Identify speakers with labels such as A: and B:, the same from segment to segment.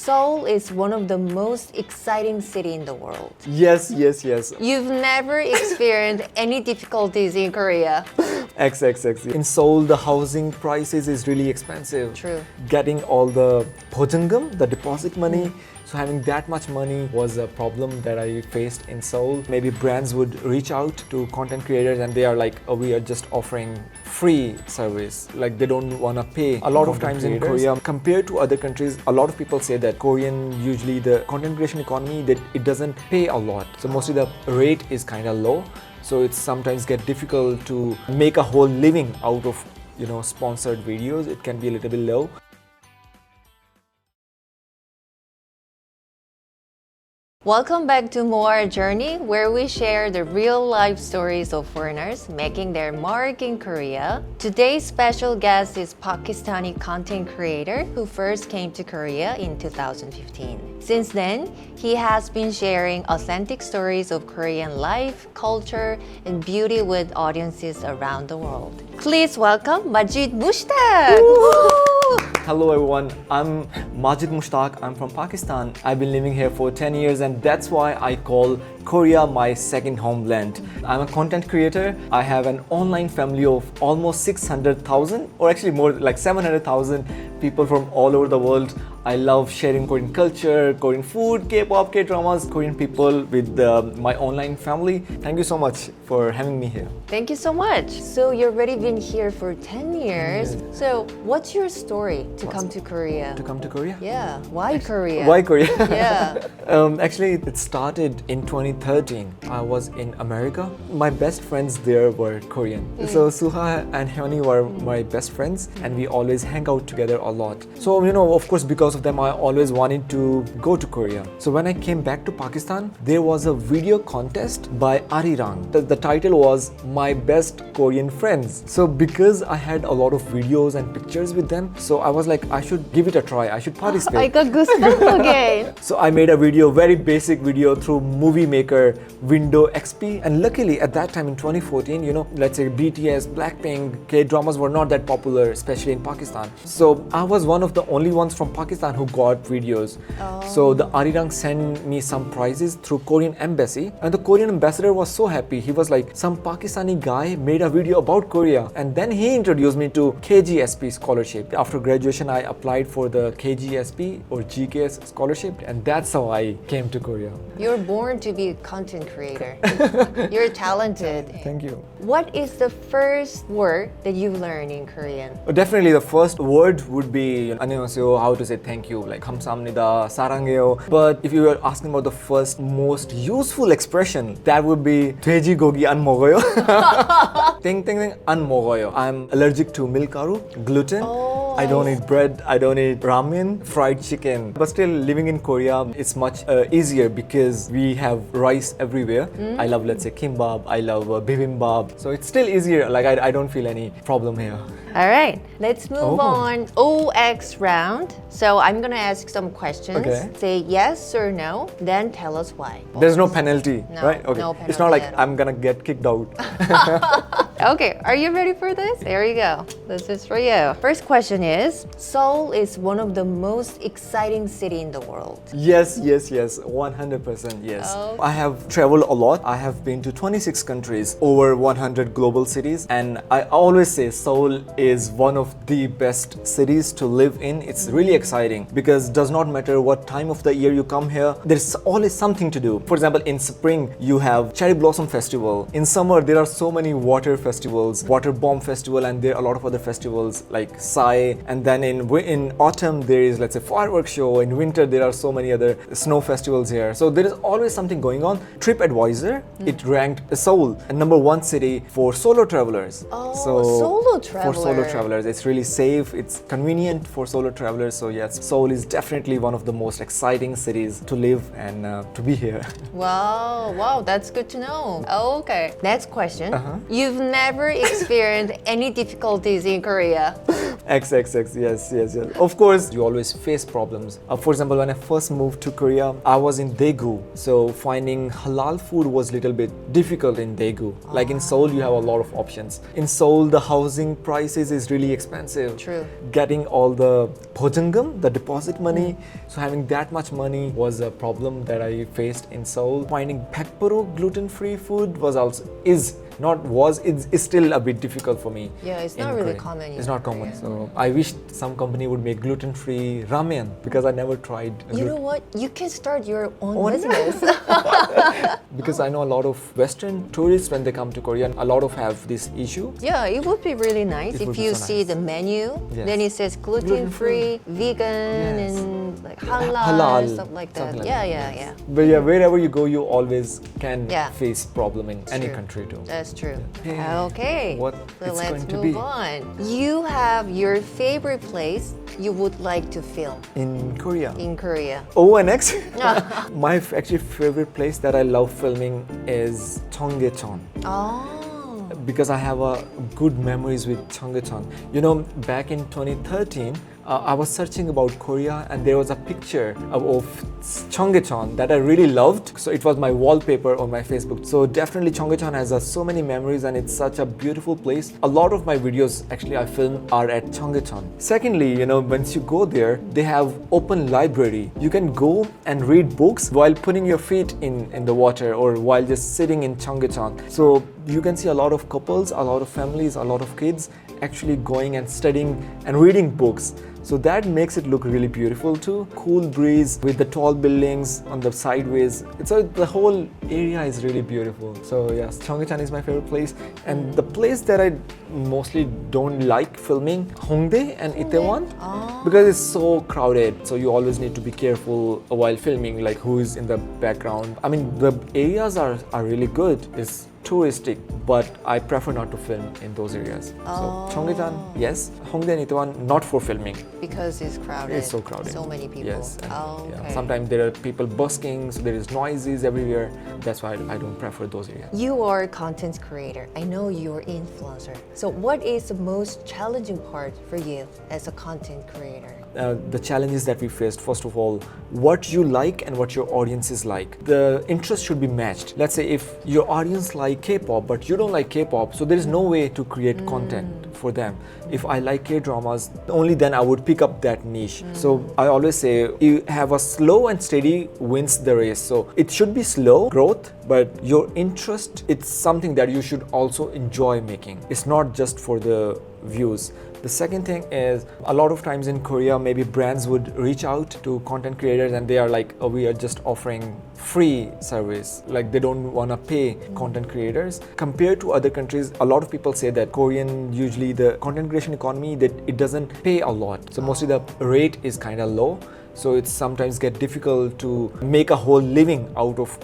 A: Seoul is one of the most exciting city in the world.
B: Yes.
A: You've never experienced any difficulties in Korea.
B: XXX. In Seoul, the housing prices is really expensive.
A: True.
B: Getting all the 보증금, the deposit money, so having that much money was a problem that I faced in Seoul. Maybe brands would reach out to content creators and they are like, oh, we are just offering free service. Like they don't want to pay. A lot of times in Korea, compared to other countries, a lot of people say that Korean, usually the content creation economy, that it doesn't pay a lot. So mostly the rate is kind of low. So it's sometimes get difficult to make a whole living out of, sponsored videos. It can be a little bit low.
A: Welcome back to More Journey, where we share the real-life stories of foreigners making their mark in Korea. Today's special guest is Pakistani content creator who first came to Korea in 2015. Since then, he has been sharing authentic stories of Korean life, culture, and beauty with audiences around the world. Please welcome Majid Mushtak!
B: Hello everyone, I'm Majid Mushtak. I'm from Pakistan. I've been living here for 10 years and that's why I call Korea my second homeland. I'm a content creator. I have an online family of almost 600,000 or actually more like 700,000 people from all over the world. I love sharing Korean culture, Korean food, K-pop, K-dramas, Korean people with my online family. Thank you so much for having me here.
A: Thank you so much. So you've already been here for 10 years.
B: Yes.
A: So what's your story to come to Korea?
B: To come to Korea?
A: Yeah, why Korea?
B: Why Korea?
A: Yeah.
B: Actually, it started in 2013. I was in America. My best friends there were Korean. So Suha and Hyuni were my best friends and we always hang out together a lot. So, of course, because of them, I always wanted to go to Korea. So when I came back to Pakistan, there was a video contest by Arirang. The title was My Best Korean Friends. So because I had a lot of videos and pictures with them, so I was like, I should give it a try. I should participate.
A: I got goosebumps again.
B: So I made a video, very basic video through Movie Maker, Window XP. And luckily at that time in 2014, let's say BTS, Blackpink, K-dramas were not that popular, especially in Pakistan. So I was one of the only ones from Pakistan who got videos. So the Arirang sent me some prizes through Korean embassy. And the Korean ambassador was so happy. He was like, some Pakistani guy made a video about Korea. And then he introduced me to KGSP scholarship. After graduation, I applied for the KGSP or GKS scholarship. And that's how I came to Korea.
A: You're born to be a content creator. You're talented.
B: Thank you.
A: What is the first word that you learned in Korean?
B: Definitely the first word would be 안녕하세요, how to say thank you, like 감사합니다, 사랑해요. But if you were asking about the first most useful expression, that would be 돼지고기 안 먹어요. 땡땡땡 안 먹어요. I'm allergic to milkaru, gluten. I don't eat bread, I don't eat ramen, fried chicken. But still living in Korea, it's much easier because we have rice everywhere. I love, let's say, kimbap, I love bibimbap. So it's still easier, like I don't feel any problem here.
A: All right, let's move on. OX round. So I'm gonna ask some questions.
B: Okay.
A: Say yes or no, then tell us why.
B: There's no penalty,
A: No,
B: right? Okay.
A: no
B: It's not
A: penalty
B: like
A: at all.
B: I'm gonna get kicked out.
A: Okay, are you ready for this? There you go. This is for you. First question is, Seoul is one of the most exciting city in the world.
B: Yes, 100% yes.
A: Oh.
B: I have traveled a lot. I have been to 26 countries, over 100 global cities, and I always say Seoul is one of the best cities to live in. It's really exciting because it does not matter what time of the year you come here, there's always something to do. For example, in spring, you have Cherry Blossom Festival. In summer, there are so many water festivals, Water Bomb Festival, and there are a lot of other festivals like Sai. And then in autumn, there is, let's say, fireworks show. In winter, there are so many other snow festivals here. So there is always something going on. TripAdvisor, it ranked Seoul a #1 city for solo travelers.
A: Solo traveler.
B: For solo travelers, it's really safe, it's convenient for solo travelers. So yes, Seoul is definitely one of the most exciting cities to live and to be here.
A: Wow, that's good to know. Okay, next question. You've never experienced any difficulties in Korea?
B: XXX, yes. Of course, you always face problems. For example, when I first moved to Korea, I was in Daegu. So finding halal food was a little bit difficult in Daegu. Like in Seoul, you have a lot of options. In Seoul, the housing prices is really expensive.
A: True.
B: Getting all the 보증금, the deposit money, so having that much money was a problem that I faced in Seoul. Finding 100% gluten-free food is still a bit difficult for me.
A: Yeah, it's
B: in
A: not really
B: Korea.
A: common.
B: It's not common. So I wish some company would make gluten-free ramen because I never tried.
A: You know what? You can start your own business.
B: Because I know a lot of Western tourists when they come to Korea, a lot of have this issue.
A: Yeah, it would be really nice
B: It would
A: if
B: be
A: you
B: so
A: see
B: nice.
A: the menu.
B: Yes.
A: Then it says gluten-free, vegan,
B: Yes.
A: and like halal,
B: Halal,
A: stuff like that.
B: something like
A: Yeah.
B: But yeah, wherever you go, you always can
A: Yeah.
B: face problem in any
A: True.
B: country too.
A: That's true.
B: Yeah.
A: Okay.
B: What
A: So
B: it's
A: let's
B: going to
A: move
B: be.
A: on. You have your favorite place you would like to film
B: In Korea.
A: in Korea.
B: ONX? My actually favorite place that I love filming is Cheonggyecheon.
A: Oh.
B: Because I have good memories with Cheonggyecheon. You know, back in 2013, I was searching about Korea and there was a picture of Cheonggyecheon that I really loved. So it was my wallpaper on my Facebook. So definitely Cheonggyecheon has so many memories and it's such a beautiful place. A lot of my videos actually I film are at Cheonggyecheon. Secondly, you know, once you go there, they have open library. You can go and read books while putting your feet in the water or while just sitting in Cheonggyecheon. So you can see a lot of couples, a lot of families, a lot of kids actually going and studying and reading books. So that makes it look really beautiful too. Cool breeze with the tall buildings on the sideways. The whole area is really beautiful. So yes, Cheonggyecheon is my favorite place. And the place that I mostly don't like filming, Hongdae and Itaewon, because it's so crowded. So you always need to be careful while filming, like who is in the background. I mean, the areas are really good. It's touristic, but I prefer not to film in those areas. So Cheonggyecheon, yes. Hongdae and Itaewon, not for filming.
A: Because it's crowded.
B: It's so crowded.
A: So many people.
B: Yes. And,
A: Okay.
B: Sometimes there are people busking, so there is noises everywhere. That's why I don't prefer those areas.
A: You are a content creator. I know you're an influencer. So what is the most challenging part for you as a content creator?
B: The challenges that we faced, first of all, what you like and what your audience is like. The interest should be matched. Let's say if your audience like K-pop, but you don't like K-pop, so there is no way to create content for them. If I like K-dramas, only then I would pick up that niche. So I always say, you have a slow and steady wins the race. So it should be slow growth, but your interest, it's something that you should also enjoy making. It's not just for the views. The second thing is, a lot of times in Korea, maybe brands would reach out to content creators and they are like, oh, we are just offering free service. Like they don't want to pay content creators. Compared to other countries, a lot of people say that Korean, usually the content creation economy, that it doesn't pay a lot. So mostly the rate is kind of low. So it's sometimes get difficult to make a whole living out of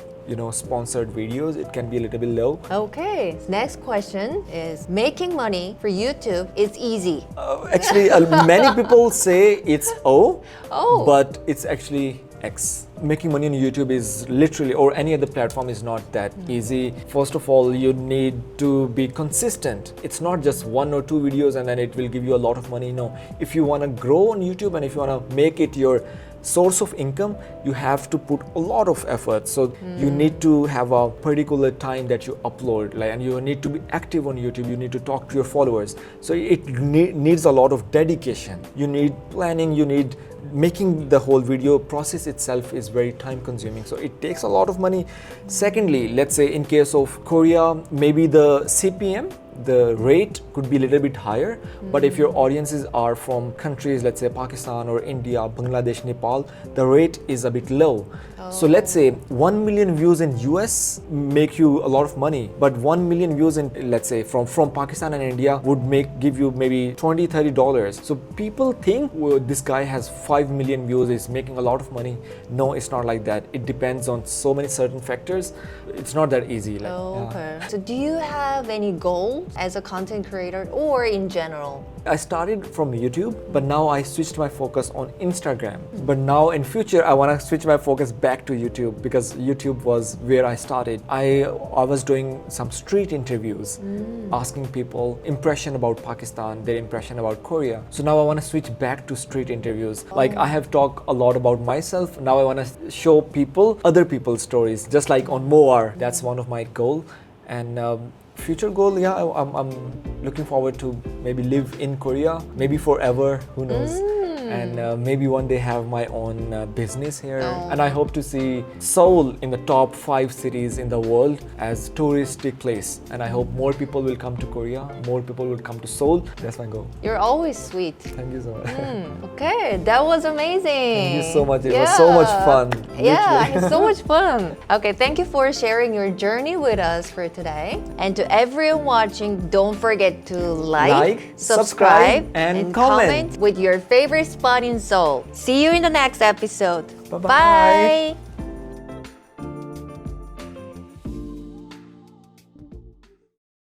B: sponsored videos. It can be a little bit low.
A: Okay, next question is, making money for YouTube is easy.
B: Actually, many people say it's O,
A: Oh.
B: but it's actually X. Making money on YouTube is literally, or any other platform, is not that easy. First of all, you need to be consistent. It's not just 1 or 2 videos and then it will give you a lot of money. No, if you want to grow on YouTube and if you want to make it your source of income, you have to put a lot of effort. So you need to have a particular time that you upload, and you need to be active on YouTube. You need to talk to your followers. So it needs a lot of dedication. You need planning. You need making the whole video process itself is very time consuming. So it takes a lot of money. Secondly, let's say in case of Korea, maybe the CPM, the rate could be a little bit higher, but if your audiences are from countries, let's say Pakistan or India, Bangladesh, Nepal, the rate is a bit low. So let's say 1 million views in US make you a lot of money, but 1 million views in, let's say from Pakistan and India would give you maybe $20-30. So people think, well, this guy has 5 million views, is making a lot of money. No, it's not like that. It depends on so many certain factors. It's not that easy.
A: Okay. So do you have any goal change as a content creator or in general?
B: I started from YouTube, but now I switched my focus on Instagram. But now in future, I want to switch my focus back to YouTube because YouTube was where I started. I was doing some street interviews, asking people impression about Pakistan, their impression about Korea. So now I want to switch back to street interviews. Like I have talked a lot about myself. Now I want to show people other people's stories, just like on Moar. That's one of my goal. And future goal, yeah, I'm looking forward to maybe live in Korea, maybe forever, who knows. And maybe one day have my own business here. And I hope to see Seoul in the top 5 cities in the world as touristic place. And I hope more people will come to Korea, more people will come to Seoul. That's my goal.
A: You're always sweet.
B: Thank you so much.
A: Okay, that was amazing.
B: Thank you so much. It was so much fun.
A: Yeah, it's so much fun. Okay, thank you for sharing your journey with us for today. And to everyone watching, don't forget to like, subscribe, and comment with your favorite spot in Seoul. See you in the next episode.
B: Bye-bye.
A: Bye.